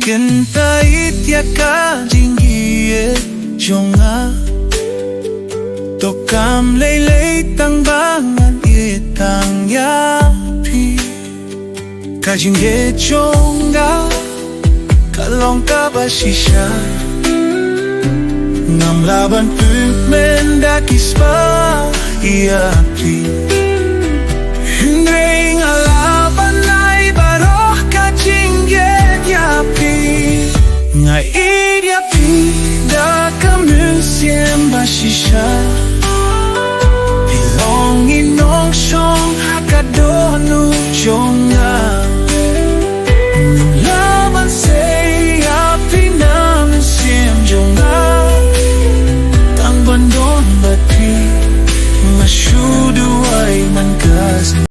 Kentait yaka jinggiet jonga Tokam leilei tangbangan itang Iaphi Kajingget jonga Kalong kabasisya Ngam laban pykmen dakispa Iaphi Hindring alaban ay baroh kajingget Iaphi Nga Iaphi da kamusiem basisya Pilong inong siyong hakadonu jong